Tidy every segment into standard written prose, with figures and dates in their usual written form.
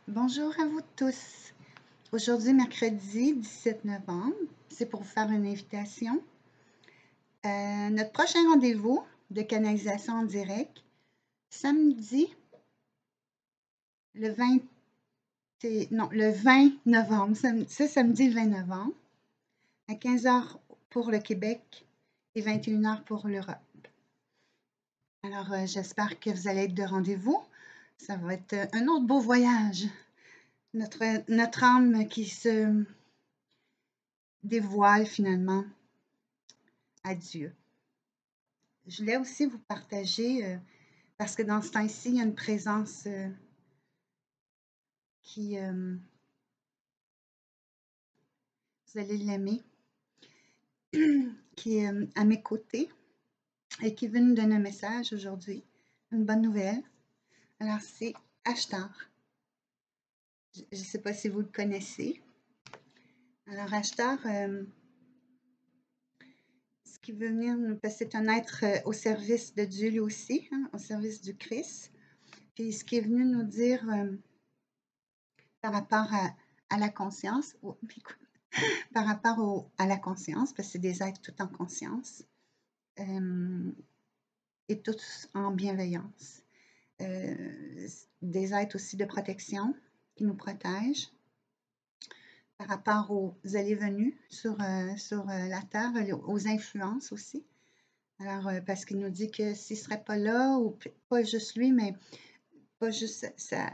Bonjour à vous tous. Aujourd'hui, mercredi 17 novembre, c'est pour vous faire une invitation. Notre prochain rendez-vous de canalisation en direct, samedi, le 20 novembre, c'est samedi le 20 novembre, à 15 h pour le Québec et 21 h pour l'Europe. Alors, j'espère que vous allez être de rendez-vous. Ça va être un autre beau voyage. Notre âme qui se dévoile finalement à Dieu. Je voulais aussi vous partager, parce que dans ce temps-ci, il y a une présence qui, vous allez l'aimer, qui est à mes côtés et qui veut nous donner un message aujourd'hui, une bonne nouvelle. Alors, c'est Ashtar. Je ne sais pas si vous le connaissez. Alors, Ashtar, ce qui veut venir, parce que c'est un être au service de Dieu lui aussi, hein, au service du Christ. Puis, ce qui est venu nous dire par rapport à la conscience, par rapport à la conscience, parce que c'est des êtres tout en conscience et tous en bienveillance. Des êtres aussi de protection qui nous protègent par rapport aux allées et venues sur la Terre, aux influences aussi. Alors, parce qu'il nous dit que s'il ne serait pas là, ou pas juste lui, mais pas juste sa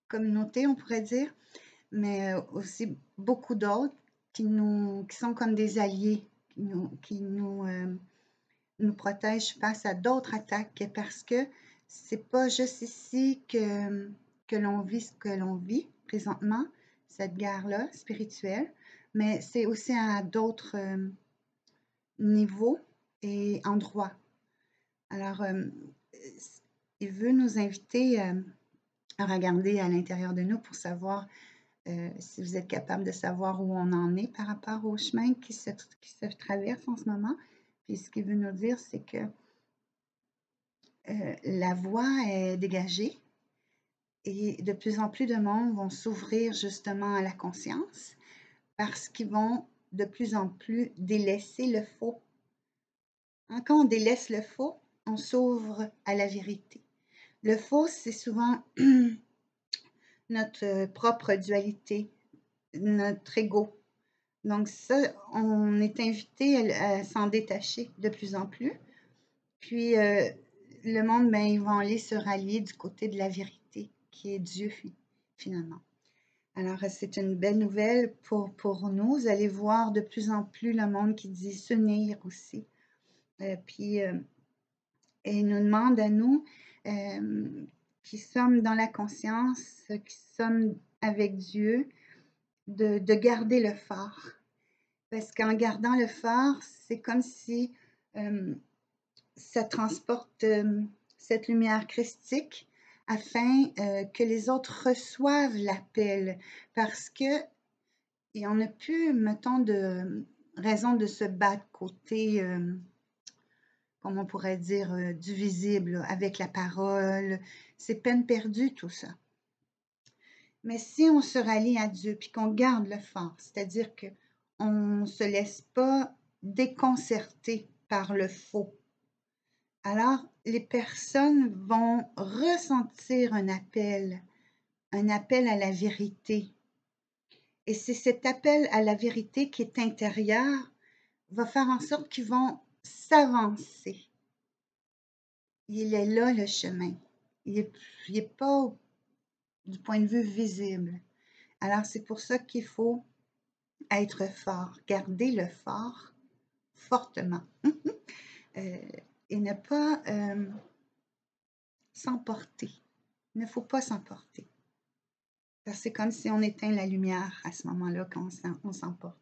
communauté, on pourrait dire, mais aussi beaucoup d'autres qui sont comme des alliés, qui nous protègent face à d'autres attaques, parce que c'est pas juste ici que l'on vit ce que l'on vit présentement, cette guerre-là spirituelle, mais c'est aussi à d'autres niveaux et endroits. Alors, il veut nous inviter à regarder à l'intérieur de nous pour savoir si vous êtes capable de savoir où on en est par rapport au chemin qui se traverse en ce moment. Puis ce qu'il veut nous dire, c'est que la voie est dégagée et de plus en plus de monde vont s'ouvrir justement à la conscience parce qu'ils vont de plus en plus délaisser le faux. Hein, quand on délaisse le faux, on s'ouvre à la vérité. Le faux, c'est souvent notre propre dualité, notre ego. Donc ça, on est invité à s'en détacher de plus en plus. Puis le monde, ben, ils vont aller se rallier du côté de la vérité, qui est Dieu finalement. Alors c'est une belle nouvelle pour nous. Vous allez voir de plus en plus le monde qui dit s'unir aussi. Puis il nous demande à nous, qui sommes dans la conscience, qui sommes avec Dieu, de garder le phare. Parce qu'en gardant le phare, c'est comme si ça transporte cette lumière christique afin que les autres reçoivent l'appel. Parce que il n'y en a plus, mettons, de raison de se battre côté, comme on pourrait dire, du visible, avec la parole. C'est peine perdue, tout ça. Mais si on se rallie à Dieu, puis qu'on garde le phare, c'est-à-dire qu'on ne se laisse pas déconcerter par le faux, alors les personnes vont ressentir un appel à la vérité. Et c'est cet appel à la vérité qui est intérieur va faire en sorte qu'ils vont s'avancer. Il est là le chemin. Il n'est pas du point de vue visible. Alors c'est pour ça qu'il faut être fort, garder le fort fortement et ne pas s'emporter. Il ne faut pas s'emporter. Parce que c'est comme si on éteint la lumière à ce moment-là quand on s'emporte.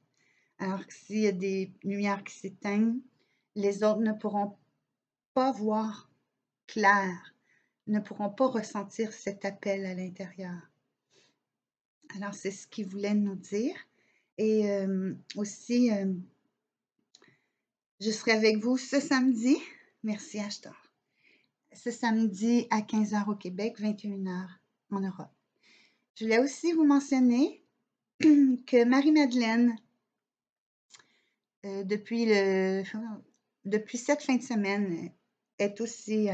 Alors que s'il y a des lumières qui s'éteignent, les autres ne pourront pas voir clair, ne pourront pas ressentir cet appel à l'intérieur. Alors, c'est ce qu'il voulait nous dire. Et aussi, je serai avec vous ce samedi. Merci, Ashtar. Ce samedi à 15 h au Québec, 21 h en Europe. Je voulais aussi vous mentionner que Marie-Madeleine, depuis cette fin de semaine, est aussi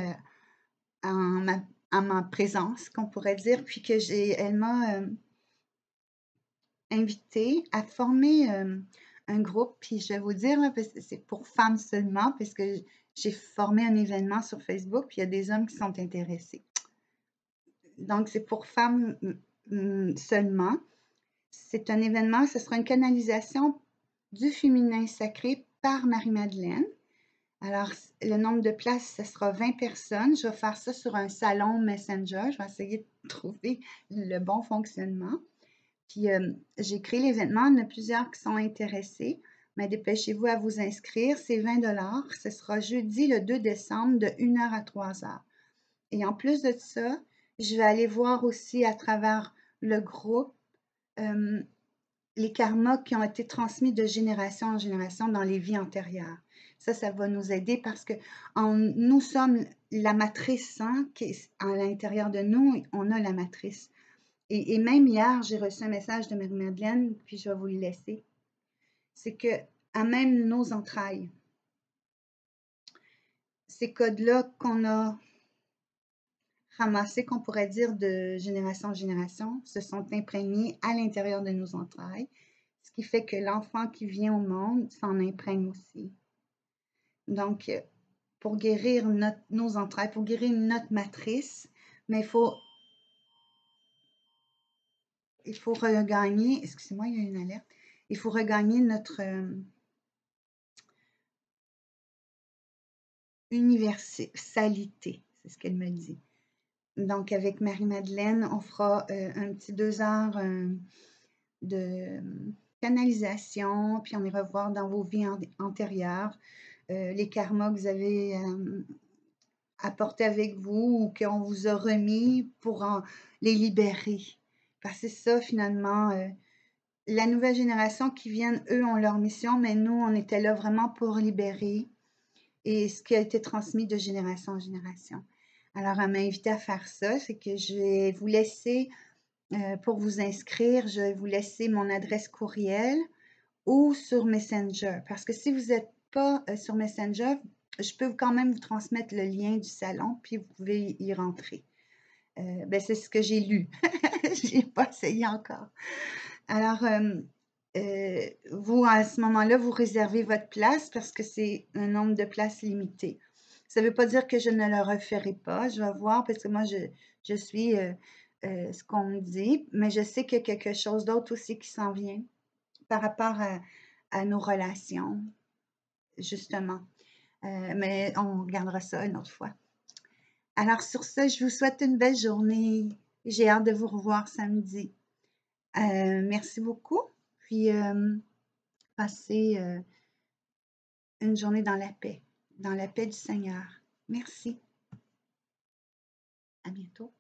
en ma présence, qu'on pourrait dire, puis que elle m'a invitée à former un groupe, puis je vais vous dire, là, parce que c'est pour femmes seulement, parce que j'ai formé un événement sur Facebook, puis il y a des hommes qui sont intéressés. Donc, c'est pour femmes seulement. C'est un événement, ce sera une canalisation du féminin sacré par Marie-Madeleine. Alors, le nombre de places, ce sera 20 personnes. Je vais faire ça sur un salon Messenger. Je vais essayer de trouver le bon fonctionnement. Puis, j'ai créé l'événement. Il y en a plusieurs qui sont intéressés. Mais dépêchez-vous à vous inscrire. C'est 20 $. Ce sera jeudi le 2 décembre de 1h à 3h. Et en plus de ça, je vais aller voir aussi à travers le groupe les karmas qui ont été transmis de génération en génération dans les vies antérieures. Ça va nous aider parce que nous sommes la matrice, hein, qui est à l'intérieur de nous, on a la matrice. Et même hier, j'ai reçu un message de Marie-Madeleine, puis je vais vous le laisser. C'est que, à même nos entrailles, ces codes-là qu'on a ramassés, qu'on pourrait dire de génération en génération, se sont imprégnés à l'intérieur de nos entrailles, ce qui fait que l'enfant qui vient au monde s'en imprègne aussi. Donc, pour guérir nos entrailles, pour guérir notre matrice, mais il faut regagner, excusez-moi, il y a une alerte, il faut regagner notre universalité, c'est ce qu'elle me dit. Donc, avec Marie-Madeleine, on fera un petit 2 heures de canalisation, puis on ira voir dans vos vies antérieures les karmas que vous avez apportés avec vous ou qu'on vous a remis pour les libérer. Parce que c'est ça, finalement, la nouvelle génération qui viennent, eux, ont leur mission, mais nous, on était là vraiment pour libérer et ce qui a été transmis de génération en génération. Alors, elle m'a invité à faire ça, c'est que je vais vous laisser, pour vous inscrire, je vais vous laisser mon adresse courriel ou sur Messenger. Parce que si vous n'êtes pas sur Messenger, je peux quand même vous transmettre le lien du salon, puis vous pouvez y rentrer. Ben, c'est ce que j'ai lu. Je n'ai pas essayé encore. Alors, vous, à ce moment-là, vous réservez votre place parce que c'est un nombre de places limité. Ça ne veut pas dire que je ne le referai pas. Je vais voir parce que moi, je suis ce qu'on me dit, mais je sais qu'il y a quelque chose d'autre aussi qui s'en vient par rapport à nos relations, justement. Mais on regardera ça une autre fois. Alors, sur ce, je vous souhaite une belle journée. J'ai hâte de vous revoir samedi. Merci beaucoup. Puis, passez une journée dans la paix du Seigneur. Merci. À bientôt.